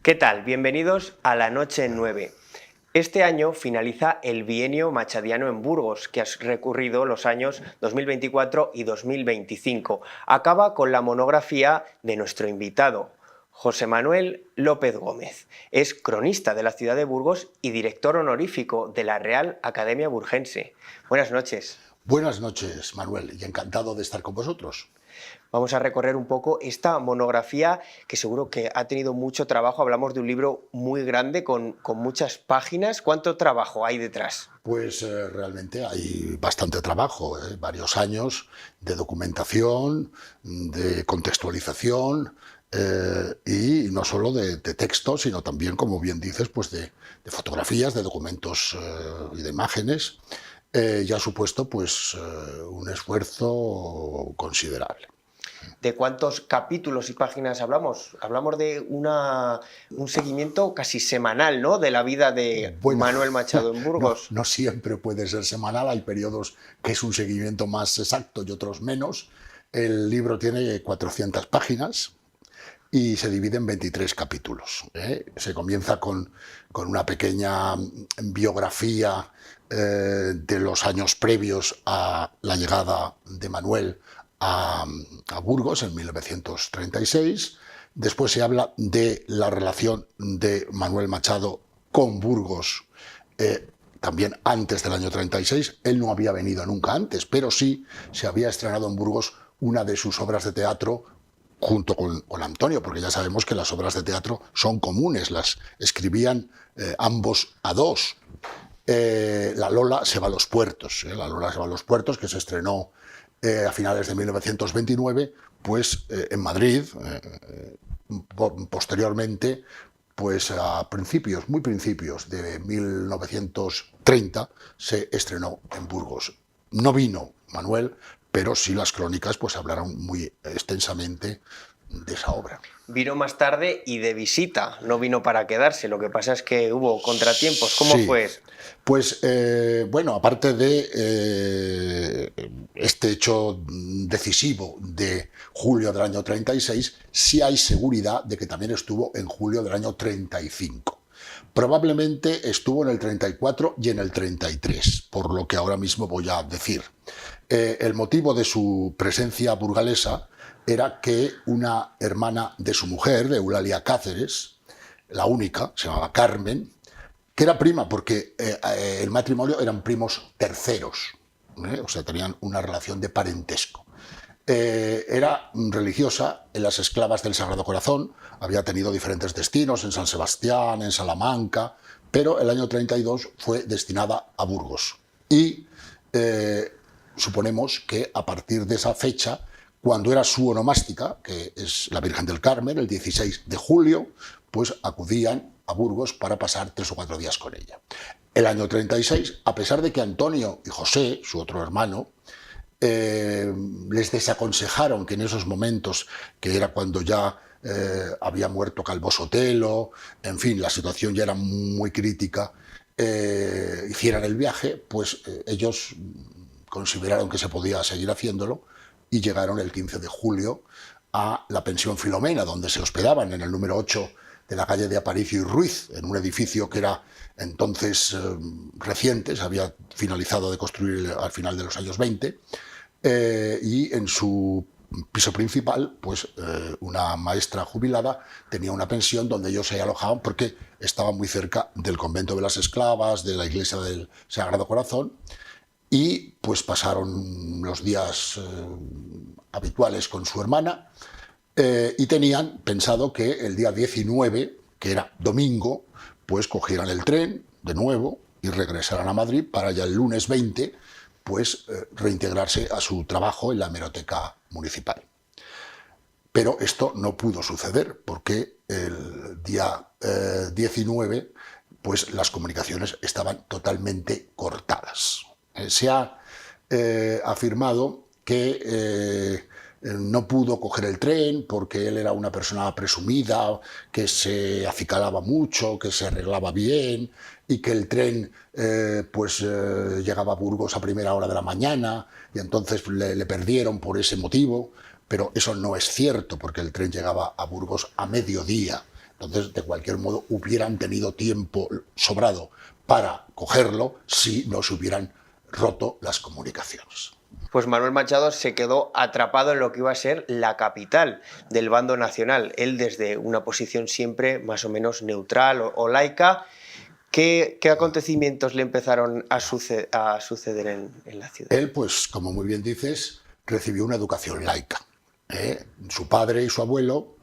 ¿Qué tal? Bienvenidos a La Noche en 9. Este año finaliza el bienio machadiano en Burgos, que ha recurrido los años 2024 y 2025. Acaba con la monografía de nuestro invitado, José Manuel López Gómez. Es cronista de la ciudad de Burgos y director honorífico de la Real Academia Burgense. Buenas noches. Buenas noches, Manuel, y encantado de estar con vosotros. Vamos a recorrer un poco esta monografía que seguro que ha tenido mucho trabajo. Hablamos de un libro muy grande con muchas páginas. ¿Cuánto trabajo hay detrás? Pues realmente hay bastante trabajo, varios años de documentación, de contextualización y no solo de texto, sino también, como bien dices, pues de fotografías, de documentos y de imágenes. Y ha supuesto pues, un esfuerzo considerable. ¿De cuántos capítulos y páginas hablamos? Hablamos de un seguimiento casi semanal, ¿no?, de la vida de Manuel Machado en Burgos. No siempre puede ser semanal, hay periodos que es un seguimiento más exacto y otros menos. El libro tiene 400 páginas y se divide en 23 capítulos. Se comienza con una pequeña biografía de los años previos a la llegada de Manuel a Burgos en 1936. Después se habla de la relación de Manuel Machado con Burgos, también antes del año 36. Él no había venido nunca antes, pero sí se había estrenado en Burgos una de sus obras de teatro junto con Antonio, porque ya sabemos que las obras de teatro son comunes, las escribían ambos a dos. La Lola se va a los puertos, La Lola se va a los puertos, que se estrenó a finales de 1929, pues en Madrid. Posteriormente, pues a muy principios de 1930, se estrenó en Burgos. No vino Manuel, pero sí las crónicas pues hablaron muy extensamente de esa obra. Vino más tarde y de visita, no vino para quedarse. Lo que pasa es que hubo contratiempos. ¿Cómo fue eso? Pues bueno, aparte de este hecho decisivo de julio del año 36, sí hay seguridad de que también estuvo en julio del año 35. Probablemente estuvo en el 34 y en el 33, por lo que ahora mismo voy a decir. El motivo de su presencia burgalesa era que una hermana de su mujer, de Eulalia Cáceres, la única, se llamaba Carmen, que era prima porque el matrimonio eran primos terceros, o sea, tenían una relación de parentesco. Era religiosa en las Esclavas del Sagrado Corazón, había tenido diferentes destinos en San Sebastián, en Salamanca, pero el año 32 fue destinada a Burgos. Y suponemos que a partir de esa fecha, cuando era su onomástica, que es la Virgen del Carmen, el 16 de julio, pues acudían a Burgos para pasar 3 o 4 días con ella. El año 36, a pesar de que Antonio y José, su otro hermano, les desaconsejaron que en esos momentos, que era cuando ya había muerto Calvo Sotelo, en fin, la situación ya era muy crítica, hicieran el viaje, pues ellos consideraron que se podía seguir haciéndolo y llegaron el 15 de julio a la pensión Filomena, donde se hospedaban en el número 8 de la calle de Aparicio y Ruiz, en un edificio que era entonces reciente, se había finalizado de construir al final de los años 20, y en su piso principal, pues una maestra jubilada tenía una pensión donde ellos se alojaban porque estaba muy cerca del convento de las Esclavas, de la iglesia del Sagrado Corazón, y pues pasaron los días habituales con su hermana, y tenían pensado que el día 19, que era domingo, pues cogieran el tren de nuevo y regresaran a Madrid para ya el lunes 20 pues reintegrarse a su trabajo en la hemeroteca municipal. Pero esto no pudo suceder porque el día 19 pues las comunicaciones estaban totalmente cortadas. Se ha afirmado que no pudo coger el tren porque él era una persona presumida, que se acicalaba mucho, que se arreglaba bien y que el tren llegaba a Burgos a primera hora de la mañana y entonces le perdieron por ese motivo, pero eso no es cierto porque el tren llegaba a Burgos a mediodía. Entonces, de cualquier modo, hubieran tenido tiempo sobrado para cogerlo si no se hubieran roto las comunicaciones. Pues Manuel Machado se quedó atrapado en lo que iba a ser la capital del bando nacional. Él desde una posición siempre más o menos neutral o laica. ¿Qué acontecimientos le empezaron a suceder en la ciudad? Él, pues, como muy bien dices, recibió una educación laica. Su padre y su abuelo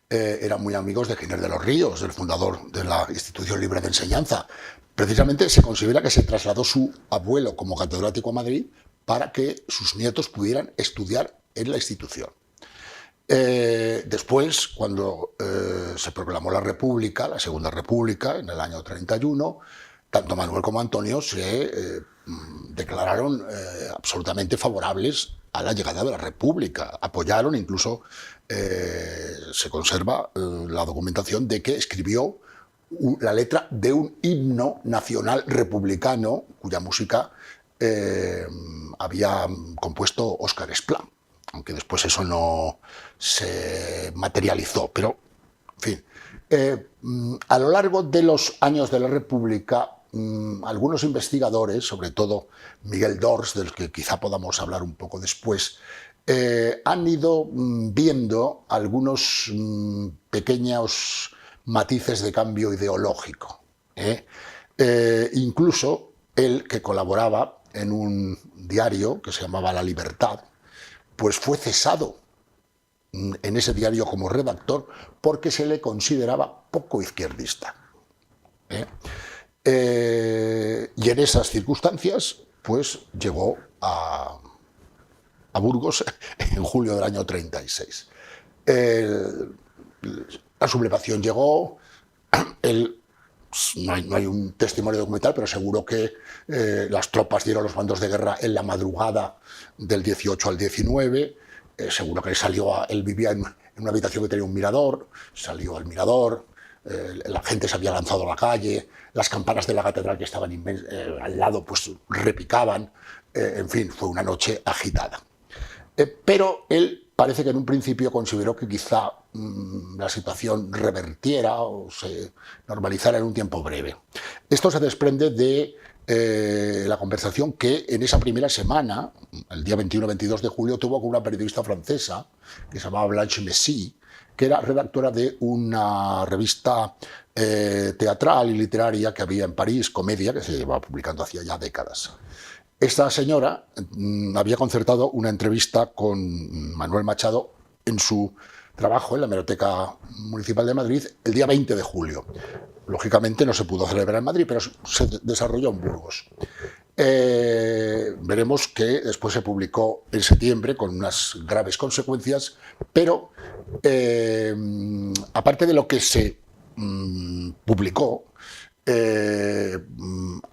eran muy amigos de Giner de los Ríos, el fundador de la Institución Libre de Enseñanza. Precisamente se considera que se trasladó su abuelo como catedrático a Madrid para que sus nietos pudieran estudiar en la institución. Después, cuando se proclamó la República, la Segunda República, en el año 31, tanto Manuel como Antonio se declararon absolutamente favorables a la llegada de la República. Apoyaron, incluso se conserva la documentación de que escribió la letra de un himno nacional republicano cuya música había compuesto Óscar Esplá, aunque después eso no se materializó. Pero, en fin, a lo largo de los años de la República, algunos investigadores, sobre todo Miguel Dors, del que quizá podamos hablar un poco después, han ido viendo algunos pequeños matices de cambio ideológico. Incluso él, que colaboraba en un diario que se llamaba La Libertad, pues fue cesado en ese diario como redactor porque se le consideraba poco izquierdista. Y en esas circunstancias, pues llegó a Burgos en julio del año 36. La sublevación llegó, no hay un testimonio documental, pero seguro que las tropas dieron los mandos de guerra en la madrugada del 18 al 19, seguro que él vivía en una habitación que tenía un mirador, salió al mirador, la gente se había lanzado a la calle, las campanas de la catedral que estaban al lado pues repicaban, en fin, fue una noche agitada. Pero él parece que en un principio consideró que quizá la situación revertiera o se normalizara en un tiempo breve. Esto se desprende de la conversación que en esa primera semana, el día 21-22 de julio, tuvo con una periodista francesa que se llamaba Blanche Messy, que era redactora de una revista teatral y literaria que había en París, Comedia, que se llevaba publicando hacía ya décadas. Esta señora había concertado una entrevista con Manuel Machado en su trabajo en la Hemeroteca Municipal de Madrid el día 20 de julio. Lógicamente no se pudo celebrar en Madrid, pero se desarrolló en Burgos. Veremos que después se publicó en septiembre con unas graves consecuencias, pero aparte de lo que se publicó,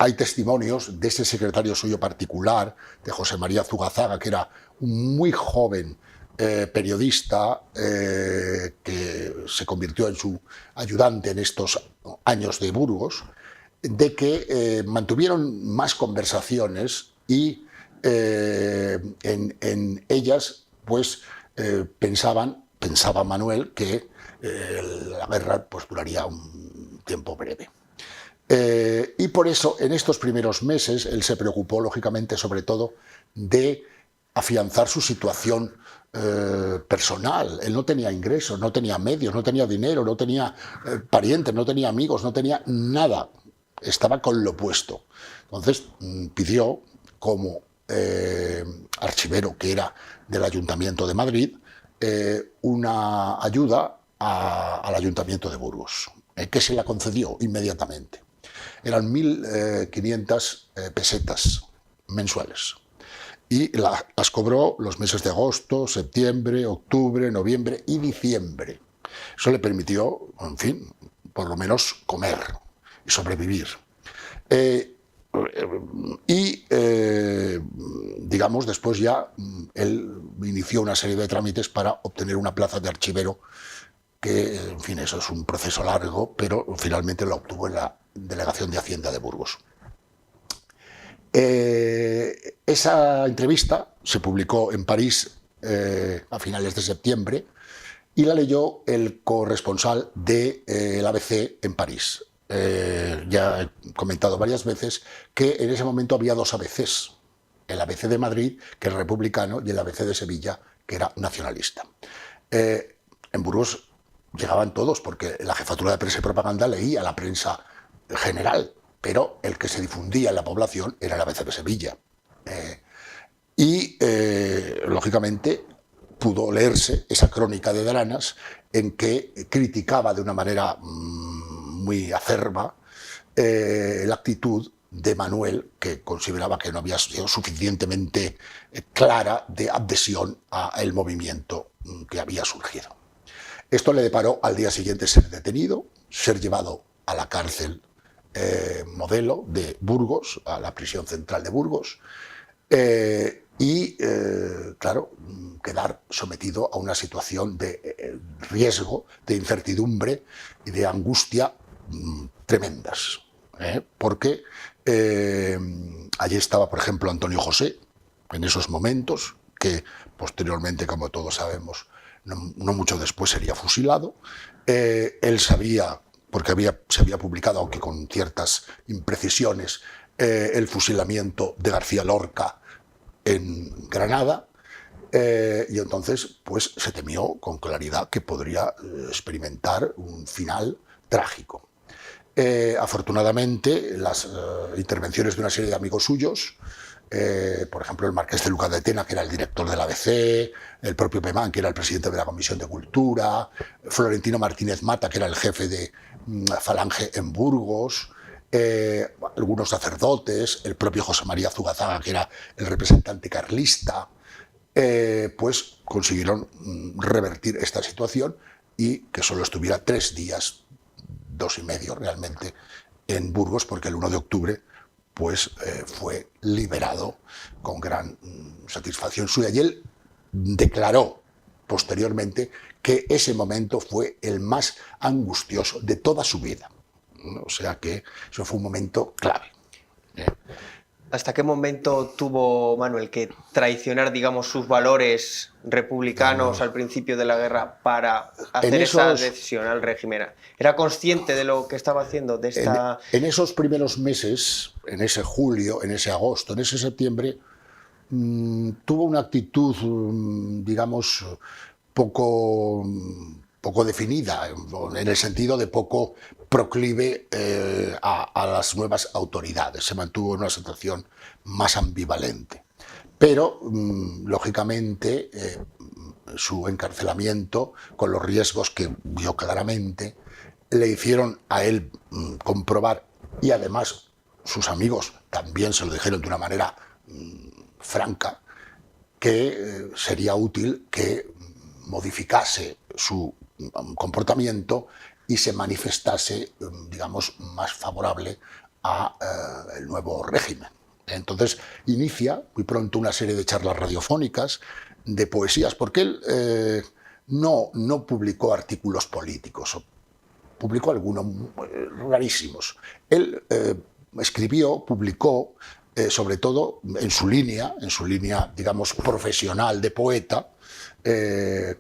hay testimonios de ese secretario suyo particular, de José María Zugazaga, que era un muy joven periodista que se convirtió en su ayudante en estos años de Burgos, de que mantuvieron más conversaciones y en ellas pues pensaba Manuel que la guerra pues duraría un tiempo breve. Y por eso en estos primeros meses él se preocupó lógicamente sobre todo de afianzar su situación personal. Él no tenía ingresos, no tenía medios, no tenía dinero, no tenía parientes, no tenía amigos, no tenía nada. Estaba con lo opuesto. Entonces pidió como archivero que era del Ayuntamiento de Madrid una ayuda al Ayuntamiento de Burgos, que se la concedió inmediatamente. Eran 1.500 pesetas mensuales y las cobró los meses de agosto, septiembre, octubre, noviembre y diciembre. Eso le permitió, en fin, por lo menos comer y sobrevivir. Digamos, después ya él inició una serie de trámites para obtener una plaza de archivero, que, en fin, eso es un proceso largo, pero finalmente lo obtuvo en la Delegación de Hacienda de Burgos. Esa entrevista se publicó en París a finales de septiembre y la leyó el corresponsal del ABC en París. Ya he comentado varias veces que en ese momento había dos ABCs, el ABC de Madrid, que era republicano, y el ABC de Sevilla, que era nacionalista. En Burgos llegaban todos, porque la jefatura de prensa y propaganda leía la prensa general, pero el que se difundía en la población era el ABC de Sevilla. Lógicamente, pudo leerse esa crónica de Daranas en que criticaba de una manera muy acerba la actitud de Manuel, que consideraba que no había sido suficientemente clara de adhesión al movimiento que había surgido. Esto le deparó al día siguiente ser detenido, ser llevado a la cárcel modelo de Burgos, a la prisión central de Burgos, claro, quedar sometido a una situación de riesgo, de incertidumbre y de angustia tremendas. Porque allí estaba, por ejemplo, Antonio José, en esos momentos, que posteriormente, como todos sabemos, no mucho después sería fusilado. Él sabía, porque se había publicado, aunque con ciertas imprecisiones, el fusilamiento de García Lorca en Granada, y entonces pues se temió con claridad que podría experimentar un final trágico. Afortunadamente, las intervenciones de una serie de amigos suyos, por ejemplo, el marqués de Luca de Tena, que era el director del ABC, el propio Pemán, que era el presidente de la Comisión de Cultura, Florentino Martínez Mata, que era el jefe de Falange en Burgos, algunos sacerdotes, el propio José María Zugazaga, que era el representante carlista, pues consiguieron revertir esta situación y que solo estuviera 3 días, 2 y medio realmente, en Burgos, porque el 1 de octubre pues, fue liberado con gran satisfacción suya. Y él declaró posteriormente que ese momento fue el más angustioso de toda su vida. O sea que eso fue un momento clave. ¿Hasta qué momento tuvo Manuel que traicionar, digamos, sus valores republicanos al principio de la guerra para hacer esa adhesión al régimen? ¿Era consciente de lo que estaba haciendo? En esos primeros meses, en ese julio, en ese agosto, en ese septiembre, tuvo una actitud, digamos, poco definida, en el sentido de poco proclive a las nuevas autoridades. Se mantuvo en una situación más ambivalente. Pero, lógicamente, su encarcelamiento, con los riesgos que vio claramente, le hicieron a él comprobar, y además sus amigos también se lo dijeron de una manera franca, que sería útil que modificase su comportamiento y se manifestase, digamos, más favorable al nuevo régimen. Entonces inicia muy pronto una serie de charlas radiofónicas, de poesías, porque él no publicó artículos políticos, publicó algunos rarísimos. Él publicó, sobre todo en su línea, digamos, profesional de poeta,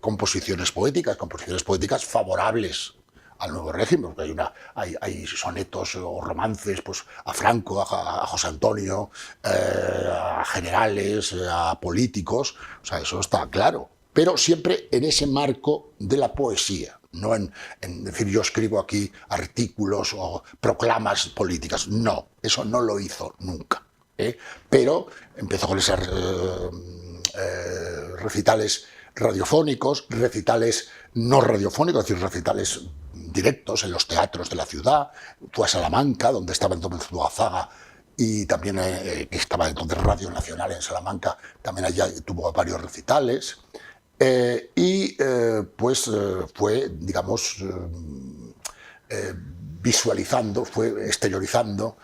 composiciones poéticas favorables al nuevo régimen, porque hay sonetos o romances pues, a Franco, a José Antonio, a generales, a políticos, o sea, eso está claro, pero siempre en ese marco de la poesía, no en decir yo escribo aquí artículos o proclamas políticas, no, eso no lo hizo nunca, pero empezó con esos recitales radiofónicos, recitales no radiofónicos, es decir, recitales directos en los teatros de la ciudad. Fue a Salamanca, donde estaba entonces Zugazaga, y también estaba entonces Radio Nacional en Salamanca, también allá tuvo varios recitales, fue, digamos, visualizando, fue exteriorizando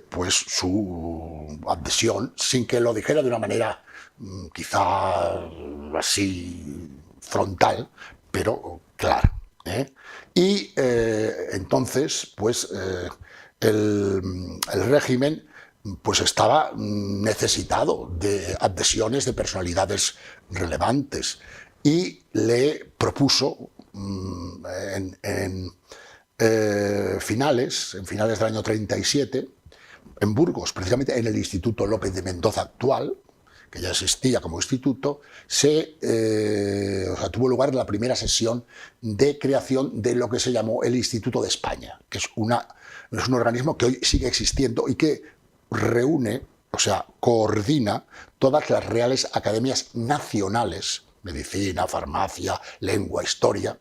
pues su adhesión, sin que lo dijera de una manera quizá así frontal, pero clara. Y entonces, pues, el régimen pues estaba necesitado de adhesiones de personalidades relevantes. y le propuso en finales del año 37, en Burgos, precisamente en el Instituto López de Mendoza actual, que ya existía como instituto, tuvo lugar la primera sesión de creación de lo que se llamó el Instituto de España, que es un organismo que hoy sigue existiendo y que reúne, o sea, coordina todas las reales academias nacionales, medicina, farmacia, lengua, historia,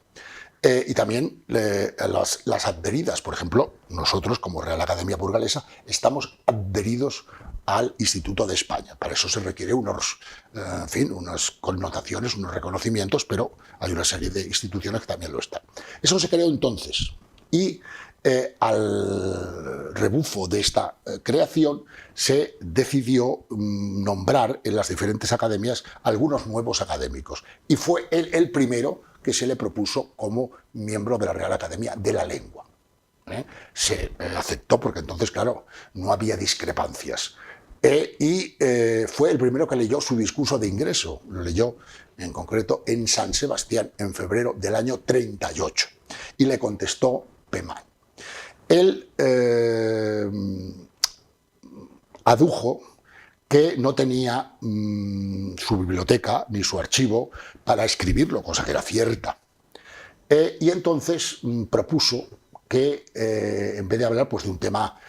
y también las adheridas. Por ejemplo, nosotros como Real Academia Burgalesa estamos adheridos al Instituto de España. Para eso se requiere unas connotaciones, unos reconocimientos, pero hay una serie de instituciones que también lo están. Eso se creó entonces y al rebufo de esta creación se decidió nombrar en las diferentes academias algunos nuevos académicos. Y fue él el primero que se le propuso como miembro de la Real Academia de la Lengua. Se aceptó porque entonces, claro, no había discrepancias. Fue el primero que leyó su discurso de ingreso. Lo leyó, en concreto, en San Sebastián, en febrero del año 38. Y le contestó Pemán. Él adujo que no tenía su biblioteca ni su archivo para escribirlo, cosa que era cierta. Y entonces propuso que, en vez de hablar pues, de un tema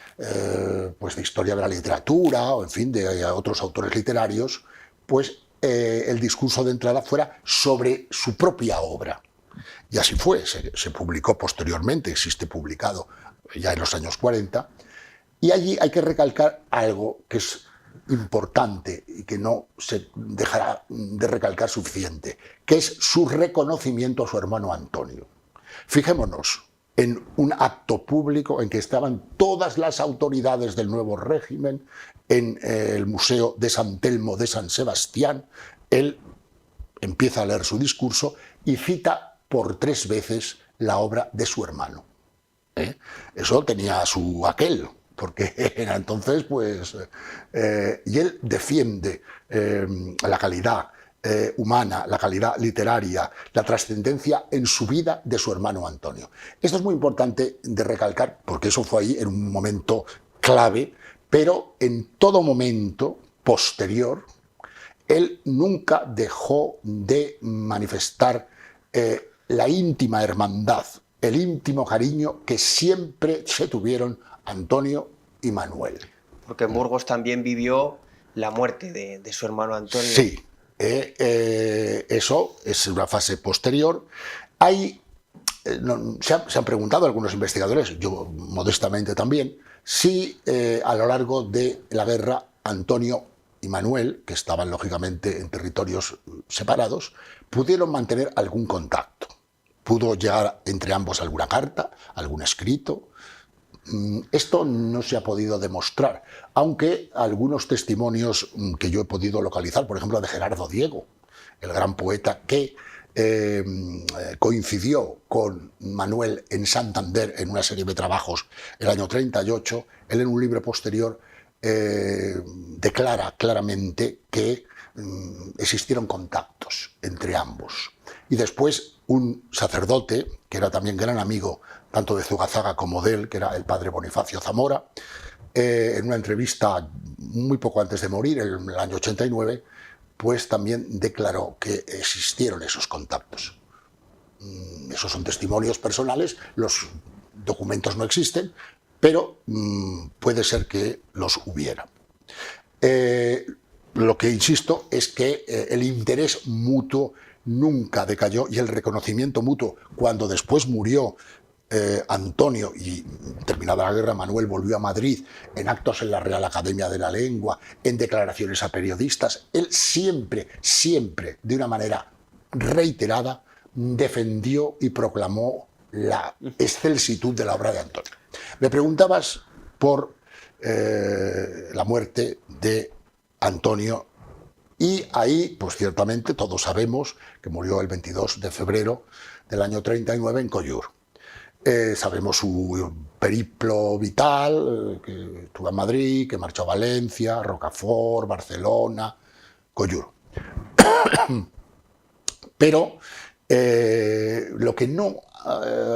pues, de historia de la literatura o, en fin, de otros autores literarios, pues el discurso de entrada fuera sobre su propia obra. Y así fue, se publicó posteriormente, existe publicado ya en los años 40, y allí hay que recalcar algo que es importante y que no se dejará de recalcar suficiente, que es su reconocimiento a su hermano Antonio. Fijémonos en un acto público en que estaban todas las autoridades del nuevo régimen, en el Museo de San Telmo de San Sebastián. Él empieza a leer su discurso y cita por 3 veces la obra de su hermano. Eso tenía su aquel, porque era entonces, pues, y él defiende la calidad humana, la calidad literaria, la trascendencia en su vida de su hermano Antonio. Esto es muy importante de recalcar, porque eso fue ahí en un momento clave, pero en todo momento posterior, él nunca dejó de manifestar la íntima hermandad, el íntimo cariño que siempre se tuvieron Antonio y Manuel. Porque en Burgos también vivió la muerte de su hermano Antonio. Sí, eso es una fase posterior. Se han preguntado algunos investigadores, yo modestamente también, si a lo largo de la guerra Antonio y Manuel, que estaban lógicamente en territorios separados, pudieron mantener algún contacto. Pudo llegar entre ambos alguna carta, algún escrito. Esto no se ha podido demostrar, aunque algunos testimonios que yo he podido localizar, por ejemplo, de Gerardo Diego, el gran poeta que coincidió con Manuel en Santander en una serie de trabajos el año 38, él en un libro posterior declara claramente que existieron contactos entre ambos. Y después un sacerdote, que era también gran amigo tanto de Zugazaga como de él, que era el padre Bonifacio Zamora, en una entrevista muy poco antes de morir, en el año 89, pues también declaró que existieron esos contactos. Esos son testimonios personales, los documentos no existen, pero puede ser que los hubiera. Lo que insisto es que el interés mutuo nunca decayó y el reconocimiento mutuo, cuando después murió Antonio y terminada la guerra Manuel volvió a Madrid, en actos en la Real Academia de la Lengua, en declaraciones a periodistas, él siempre, de una manera reiterada, defendió y proclamó la excelsitud de la obra de Antonio. Me preguntabas por la muerte de Antonio, y ahí, pues ciertamente, todos sabemos que murió el 22 de febrero del año 39 en Collioure. Sabemos su periplo vital, que estuvo en Madrid, que marchó a Valencia, Rocafort, Barcelona, Collioure. Pero lo que no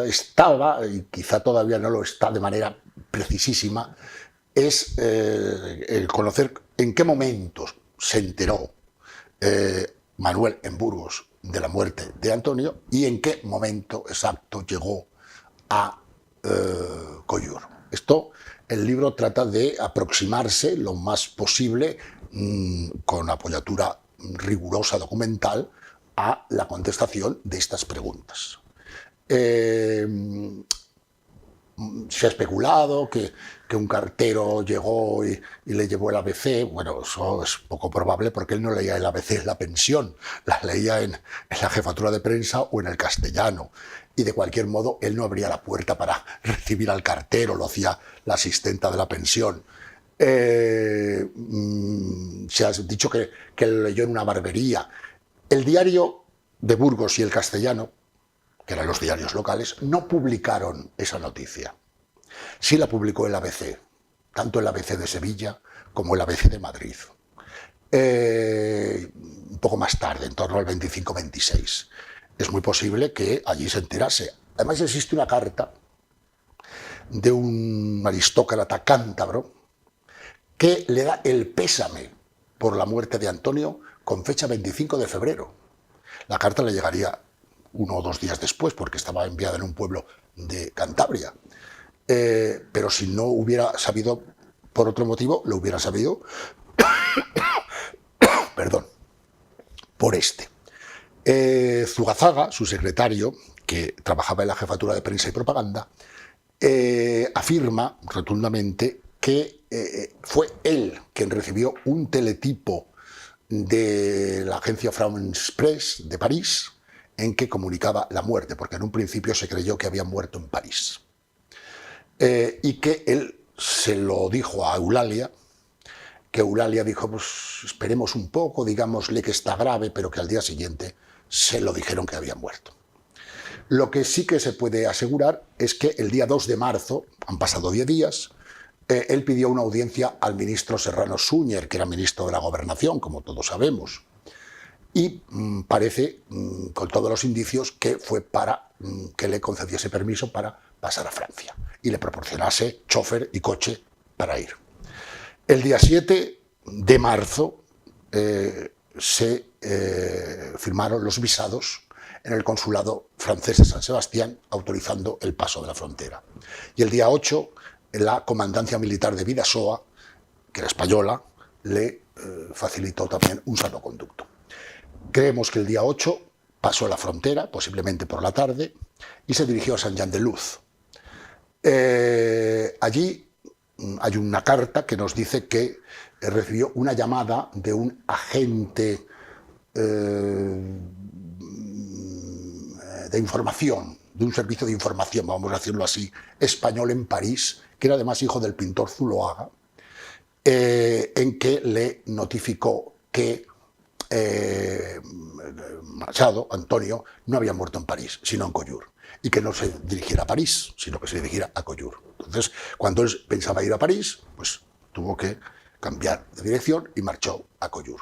estaba, y quizá todavía no lo está de manera precisísima, es el conocer en qué momentos se enteró Manuel en Burgos de la muerte de Antonio y en qué momento exacto llegó a Collur. El libro trata de aproximarse lo más posible, con apoyatura rigurosa documental, a la contestación de estas preguntas. Se ha especulado que un cartero llegó y le llevó el ABC. Bueno, eso es poco probable porque él no leía el ABC en la pensión, la leía en la jefatura de prensa o en el Castellano. Y de cualquier modo, él no abría la puerta para recibir al cartero, lo hacía la asistenta de la pensión. Se ha dicho que lo leyó en una barbería. El diario de Burgos y el Castellano, que eran los diarios locales, no publicaron esa noticia. Sí la publicó el ABC, tanto el ABC de Sevilla como el ABC de Madrid. Un poco más tarde, en torno al 25-26. Es muy posible que allí se enterase. Además existe una carta de un aristócrata cántabro que le da el pésame por la muerte de Antonio con fecha 25 de febrero. La carta le llegaría 1 o 2 días después, porque estaba enviada en un pueblo de Cantabria. Pero si no hubiera sabido por otro motivo, lo hubiera sabido perdón, por este. Zugazaga, su secretario, que trabajaba en la jefatura de prensa y propaganda, afirma rotundamente que fue él quien recibió un teletipo de la agencia France Press de París en que comunicaba la muerte, porque en un principio se creyó que había muerto en París. Y que él se lo dijo a Eulalia, que Eulalia dijo, pues esperemos un poco, digámosle que está grave, pero que al día siguiente se lo dijeron que había muerto. Lo que sí que se puede asegurar es que el día 2 de marzo, han pasado 10 días, él pidió una audiencia al ministro Serrano Súñer, que era ministro de la Gobernación, como todos sabemos, y parece, con todos los indicios, que fue para que le concediese permiso para pasar a Francia y le proporcionase chofer y coche para ir. El día 7 de marzo se firmaron los visados en el consulado francés de San Sebastián, autorizando el paso de la frontera. Y el día 8, la comandancia militar de Bidasoa, que era española, le facilitó también un salvoconducto. Creemos que el día 8 pasó la frontera, posiblemente por la tarde, y se dirigió a Saint-Jean-de-Luz. Allí hay una carta que nos dice que recibió una llamada de un agente de información, de un servicio de información, vamos a decirlo así, español en París, que era además hijo del pintor Zuloaga, en que le notificó que Machado, Antonio, no había muerto en París, sino en Collur, y que no se dirigiera a París, sino que se dirigiera a Collur. Entonces, cuando él pensaba ir a París, pues tuvo que cambiar de dirección y marchó a Collur.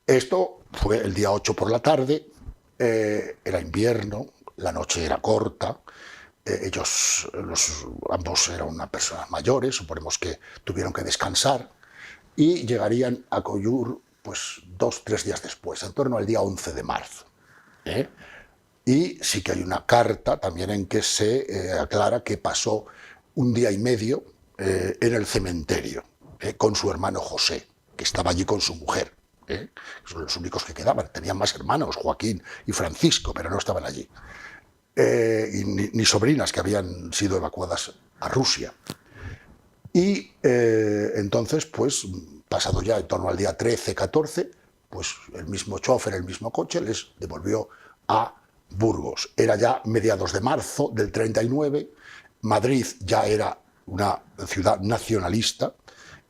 Esto fue el día 8 por la tarde, era invierno, la noche era corta, ambos eran unas personas mayores, suponemos que tuvieron que descansar, y llegarían a Collur pues 2-3 días después, en torno al día 11 de marzo. Y sí que hay una carta también en que se aclara que pasó 1 día y medio en el cementerio con su hermano José, que estaba allí con su mujer. Son los únicos que quedaban. Tenían más hermanos, Joaquín y Francisco, pero no estaban allí. Y ni sobrinas que habían sido evacuadas a Rusia. Y entonces, pues, pasado ya en torno al día 13-14, pues el mismo chofer, el mismo coche, les devolvió a Burgos. Era ya mediados de marzo del 39, Madrid ya era una ciudad nacionalista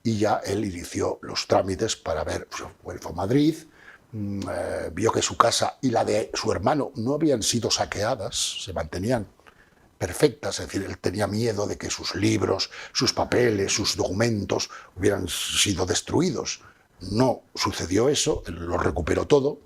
y ya él inició los trámites para ver, fue a Madrid, vio que su casa y la de su hermano no habían sido saqueadas, se mantenían perfectas, es decir, él tenía miedo de que sus libros, sus papeles, sus documentos hubieran sido destruidos. No sucedió eso, él lo recuperó todo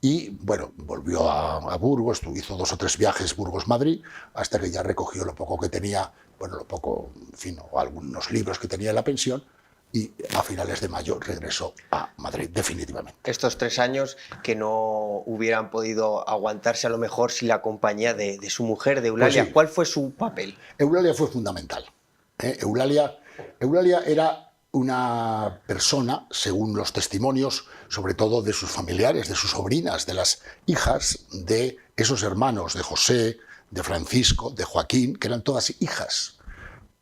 y bueno, volvió a Burgos, hizo 2 o 3 viajes Burgos-Madrid, hasta que ya recogió lo poco que tenía, bueno, lo poco, en fin, o algunos libros que tenía en la pensión, y a finales de mayo regresó a Madrid, definitivamente. Estos 3 años que no hubieran podido aguantarse a lo mejor sin la compañía de su mujer, de Eulalia. Pues sí. ¿Cuál fue su papel? Eulalia fue fundamental. Eulalia era una persona, según los testimonios, sobre todo de sus familiares, de sus sobrinas, de las hijas de esos hermanos, de José, de Francisco, de Joaquín, que eran todas hijas,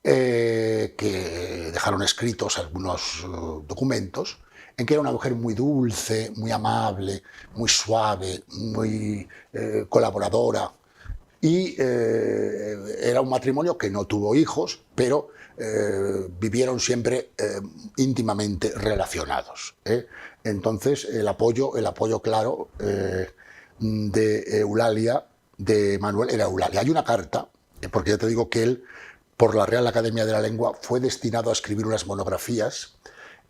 que dejaron escritos algunos documentos, en que era una mujer muy dulce, muy amable, muy suave, muy colaboradora. Y era un matrimonio que no tuvo hijos, pero vivieron siempre íntimamente relacionados. Entonces, el apoyo claro de Eulalia, de Manuel, era Eulalia. Hay una carta, porque ya te digo que él, por la Real Academia de la Lengua, fue destinado a escribir unas monografías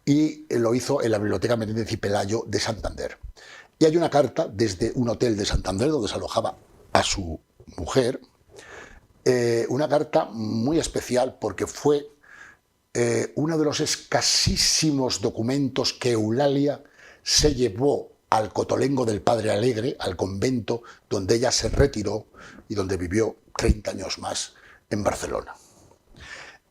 y lo hizo en la Biblioteca Menéndez y Pelayo de Santander. Y hay una carta desde un hotel de Santander, donde se alojaba a su mujer, una carta muy especial porque fue uno de los escasísimos documentos que Eulalia se llevó al Cotolengo del Padre Alegre, al convento donde ella se retiró y donde vivió 30 años más en Barcelona.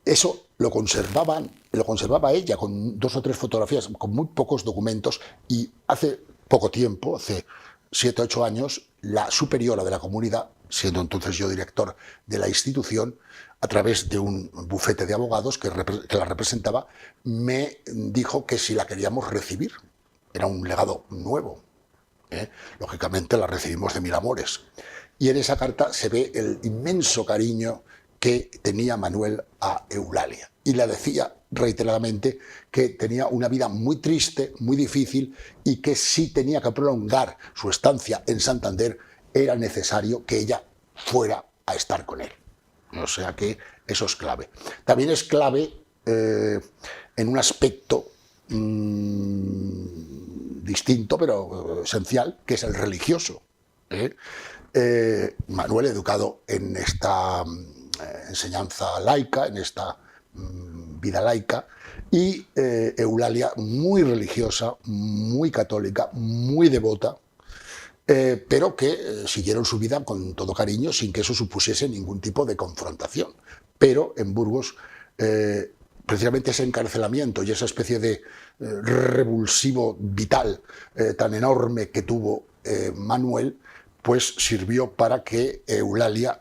Eso lo conservaba ella con 2 o 3 fotografías, con muy pocos documentos, y hace poco tiempo, hace 7 o 8 años, la superiora de la comunidad, siendo entonces yo director de la institución, a través de un bufete de abogados que la representaba, me dijo que si la queríamos recibir. Era un legado nuevo. Lógicamente la recibimos de mil amores. Y en esa carta se ve el inmenso cariño que tenía Manuel a Eulalia. Y le decía reiteradamente que tenía una vida muy triste, muy difícil, y que si tenía que prolongar su estancia en Santander, era necesario que ella fuera a estar con él. O sea que eso es clave. También es clave en un aspecto distinto, pero esencial, que es el religioso. Manuel, educado en esta enseñanza laica, en esta vida laica, y Eulalia muy religiosa, muy católica, muy devota, pero que siguieron su vida con todo cariño sin que eso supusiese ningún tipo de confrontación. Pero en Burgos, precisamente ese encarcelamiento y esa especie de revulsivo vital tan enorme que tuvo Manuel, pues sirvió para que Eulalia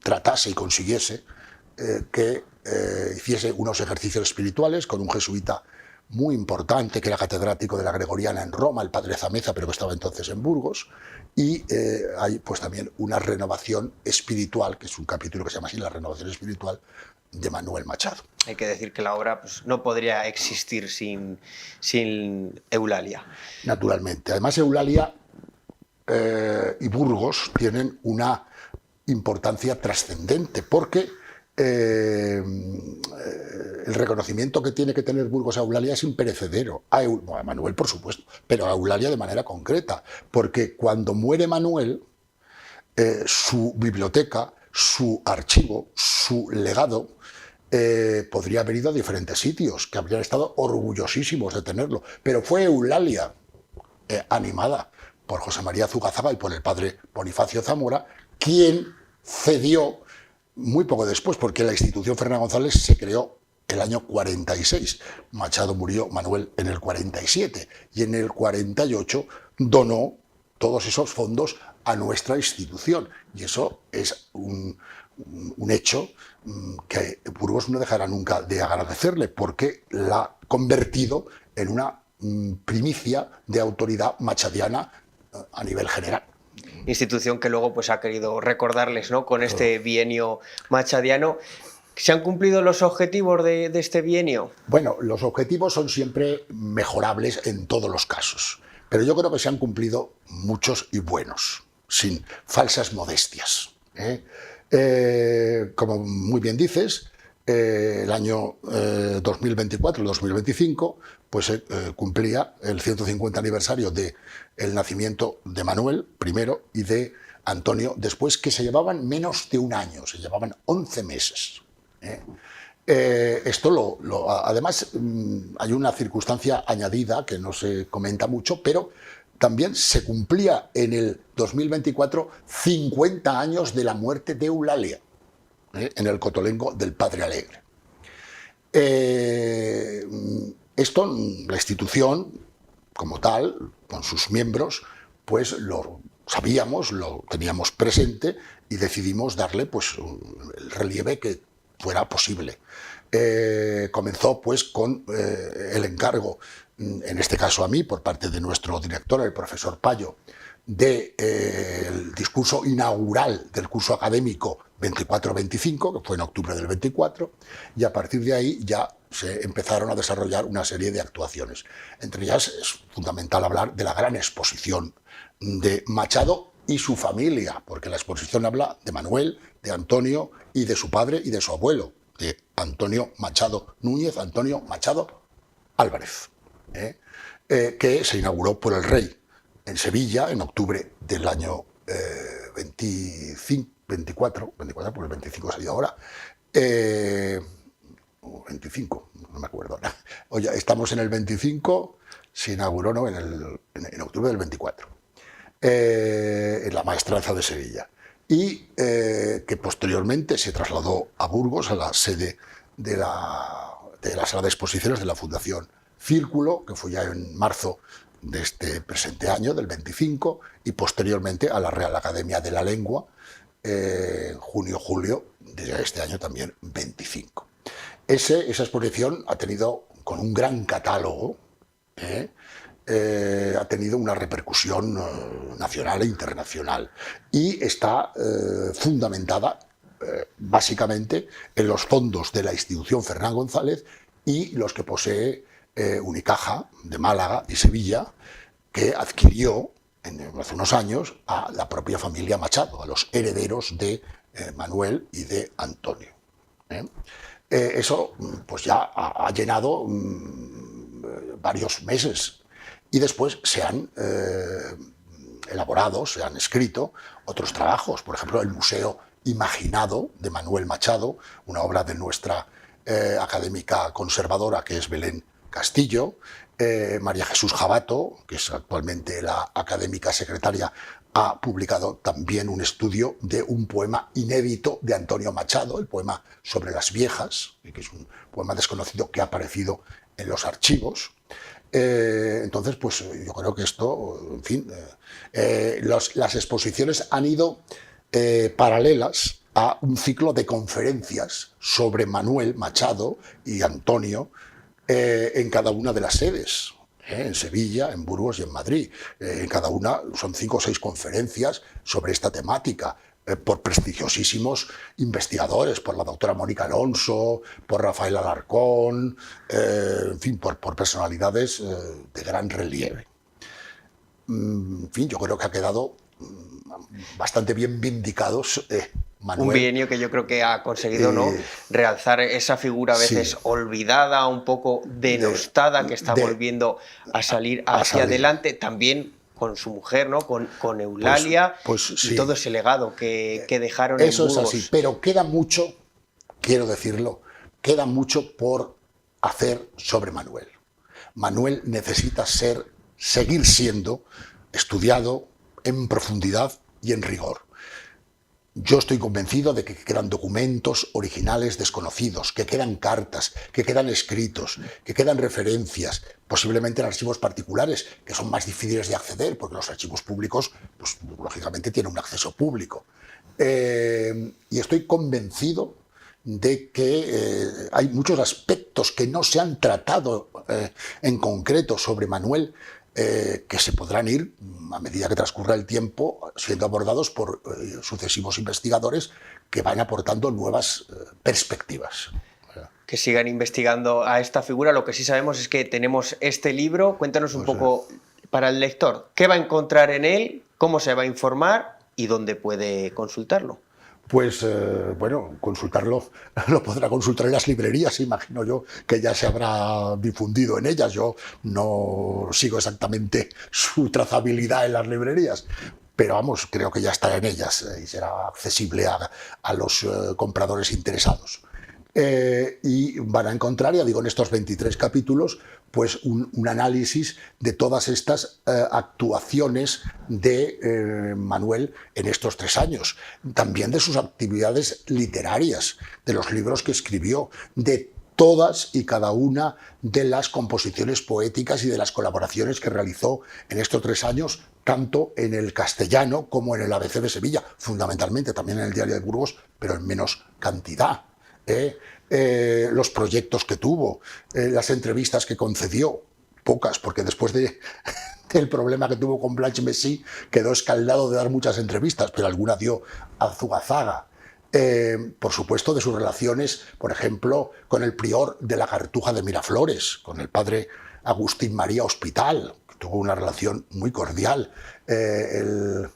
tratase y consiguiese que hiciese unos ejercicios espirituales con un jesuita muy importante, que era catedrático de la Gregoriana en Roma, el padre Zameza, pero que estaba entonces en Burgos, y hay pues también una renovación espiritual, que es un capítulo que se llama así, la renovación espiritual de Manuel Machado. Hay que decir que la obra pues, no podría existir sin Eulalia. Naturalmente. Además, Eulalia y Burgos tienen una importancia trascendente, porque el reconocimiento que tiene que tener Burgos a Eulalia es imperecedero. A Manuel, por supuesto, pero a Eulalia de manera concreta, porque cuando muere Manuel, su biblioteca, su archivo, su legado, podría haber ido a diferentes sitios, que habrían estado orgullosísimos de tenerlo, pero fue Eulalia, animada por José María Zugazaga y por el padre Bonifacio Zamora, quien cedió muy poco después, porque la institución Fernández González se creó el año 46. Machado murió, Manuel, en el 47, y en el 48 donó todos esos fondos a nuestra institución. Y eso es un hecho que Burgos no dejará nunca de agradecerle, porque la ha convertido en una primicia de autoridad machadiana a nivel general. Institución que luego pues, ha querido recordarles, ¿no?, con este bienio machadiano. ¿Se han cumplido los objetivos de este bienio? Bueno, los objetivos son siempre mejorables en todos los casos, pero yo creo que se han cumplido muchos y buenos, sin falsas modestias. Como muy bien dices, el año 2024, el 2025, pues cumplía el 150 aniversario del nacimiento de Manuel primero y de Antonio después, que se llevaban menos de un año, se llevaban 11 meses. Esto además hay una circunstancia añadida que no se comenta mucho, pero también se cumplía en el 2024 50 años de la muerte de Eulalia, en el Cotolengo del Padre Alegre. Esto, la institución como tal, con sus miembros, pues lo sabíamos, lo teníamos presente y decidimos darle pues el relieve que fuera posible. Comenzó pues con el encargo, en este caso a mí, por parte de nuestro director, el profesor Payo, del discurso inaugural del curso académico 24-25, que fue en octubre del 24, y a partir de ahí ya se empezaron a desarrollar una serie de actuaciones. Entre ellas es fundamental hablar de la gran exposición de Machado y su familia, porque la exposición habla de Manuel, de Antonio y de su padre y de su abuelo, de Antonio Machado Núñez, Antonio Machado Álvarez, que se inauguró por el rey en Sevilla en octubre del año 24, porque el 25 ha salido ahora, 25, no me acuerdo ahora. Oye, estamos en el 25, se inauguró, ¿no?, en octubre del 24, en la Maestranza de Sevilla, y que posteriormente se trasladó a Burgos, a la sede de la sala de exposiciones de la Fundación Círculo, que fue ya en marzo de este presente año, del 25, y posteriormente a la Real Academia de la Lengua, junio-julio de este año también 25. Esa exposición ha tenido, con un gran catálogo, ha tenido una repercusión nacional e internacional y está fundamentada básicamente en los fondos de la institución Fernán González y los que posee Unicaja de Málaga y Sevilla, que adquirió hace unos años a la propia familia Machado, a los herederos de Manuel y de Antonio. Eso pues ya ha llenado varios meses y después se han elaborado, se han escrito otros trabajos, por ejemplo el Museo Imaginado de Manuel Machado, una obra de nuestra académica conservadora que es Belén Castillo, María Jesús Jabato, que es actualmente la académica secretaria, ha publicado también un estudio de un poema inédito de Antonio Machado, el poema Sobre las viejas, que es un poema desconocido que ha aparecido en los archivos. Entonces, pues yo creo que esto, en fin, las exposiciones han ido paralelas a un ciclo de conferencias sobre Manuel Machado y Antonio en cada una de las sedes, en Sevilla, en Burgos y en Madrid. En cada una son 5 o 6 conferencias sobre esta temática, por prestigiosísimos investigadores, por la doctora Mónica Alonso, por Rafael Alarcón, en fin, por personalidades de gran relieve. En fin, yo creo que ha quedado bastante bien vindicados Manuel. Un bienio que yo creo que ha conseguido, ¿no?, realzar esa figura a veces olvidada, un poco denostada, que está volviendo a salir hacia adelante, también con su mujer, ¿no?, con Eulalia, y todo ese legado que dejaron en Burgos. Eso es así, pero queda mucho, quiero decirlo, queda mucho por hacer sobre Manuel. Manuel necesita seguir siendo estudiado en profundidad y en rigor. Yo estoy convencido de que quedan documentos originales desconocidos, que quedan cartas, que quedan escritos, que quedan referencias, posiblemente en archivos particulares, que son más difíciles de acceder, porque los archivos públicos, pues, lógicamente, tienen un acceso público. Y estoy convencido de que hay muchos aspectos que no se han tratado en concreto sobre Manuel, que se podrán ir, a medida que transcurra el tiempo, siendo abordados por sucesivos investigadores que van aportando nuevas perspectivas. Que sigan investigando a esta figura. Lo que sí sabemos es que tenemos este libro. Cuéntanos un poco para el lector, ¿qué va a encontrar en él? ¿Cómo se va a informar? ¿Y dónde puede consultarlo? Pues bueno, consultarlo lo podrá consultar en las librerías, imagino yo que ya se habrá difundido en ellas. Yo no sigo exactamente su trazabilidad en las librerías, pero vamos, creo que ya estará en ellas y será accesible a los compradores interesados. Y van a encontrar, ya digo, en estos 23 capítulos, pues un análisis de todas estas actuaciones de Manuel en estos 3 años, también de sus actividades literarias, de los libros que escribió, de todas y cada una de las composiciones poéticas y de las colaboraciones que realizó en estos 3 años, tanto en el castellano como en el ABC de Sevilla, fundamentalmente también en el Diario de Burgos, pero en menos cantidad. Los proyectos que tuvo, las entrevistas que concedió, pocas, porque después del problema que tuvo con Blanche Messy quedó escaldado de dar muchas entrevistas, pero alguna dio a Zugazaga. Por supuesto, de sus relaciones, por ejemplo, con el prior de la Cartuja de Miraflores, con el padre Agustín María Hospital, que tuvo una relación muy cordial. El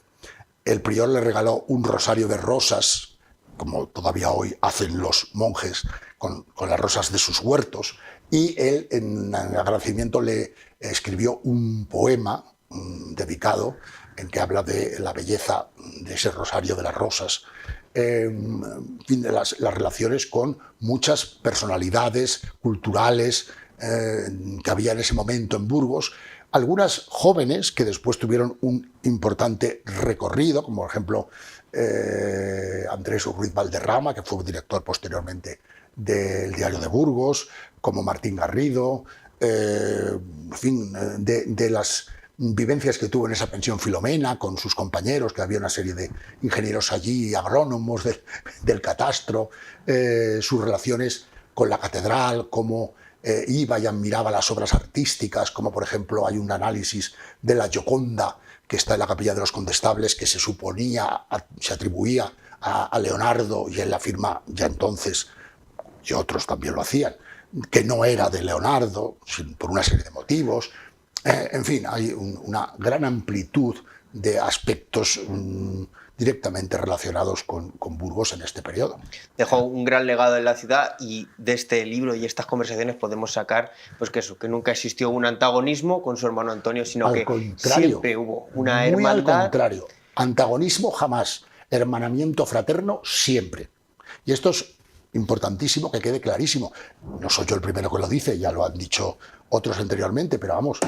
prior le regaló un rosario de rosas, como todavía hoy hacen los monjes con las rosas de sus huertos, y él en agradecimiento le escribió un poema dedicado en que habla de la belleza de ese rosario de las rosas, en fin, de las relaciones con muchas personalidades culturales que había en ese momento en Burgos, algunas jóvenes que después tuvieron un importante recorrido, como por ejemplo Andrés Ruiz Valderrama, que fue director posteriormente del Diario de Burgos, como Martín Garrido, en fin, de las vivencias que tuvo en esa pensión Filomena con sus compañeros, que había una serie de ingenieros allí, agrónomos del catastro, sus relaciones con la catedral, cómo iba y admiraba las obras artísticas, como por ejemplo hay un análisis de la Gioconda que está en la Capilla de los Condestables, que se suponía, se atribuía a Leonardo, y él afirma ya entonces, y otros también lo hacían, que no era de Leonardo, por una serie de motivos. En fin, hay una gran amplitud de aspectos directamente relacionados con Burgos en este periodo. Dejó un gran legado en la ciudad, y de este libro y estas conversaciones podemos sacar pues que nunca existió un antagonismo con su hermano Antonio, sino Al que contrario, siempre hubo una muy hermandad. al contrario, antagonismo jamás, hermanamiento fraterno siempre. Y esto es importantísimo que quede clarísimo. No soy yo el primero que lo dice, ya lo han dicho otros anteriormente, pero vamos,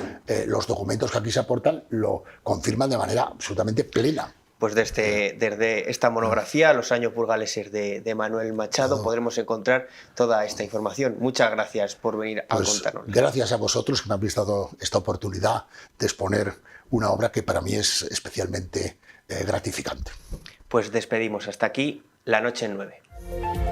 los documentos que aquí se aportan lo confirman de manera absolutamente plena. Pues desde esta monografía, Los años burgaleses de Manuel Machado, podremos encontrar toda esta información. Muchas gracias por venir a contarnos. Gracias a vosotros que me habéis dado esta oportunidad de exponer una obra que para mí es especialmente gratificante. Pues despedimos hasta aquí La Noche en 9.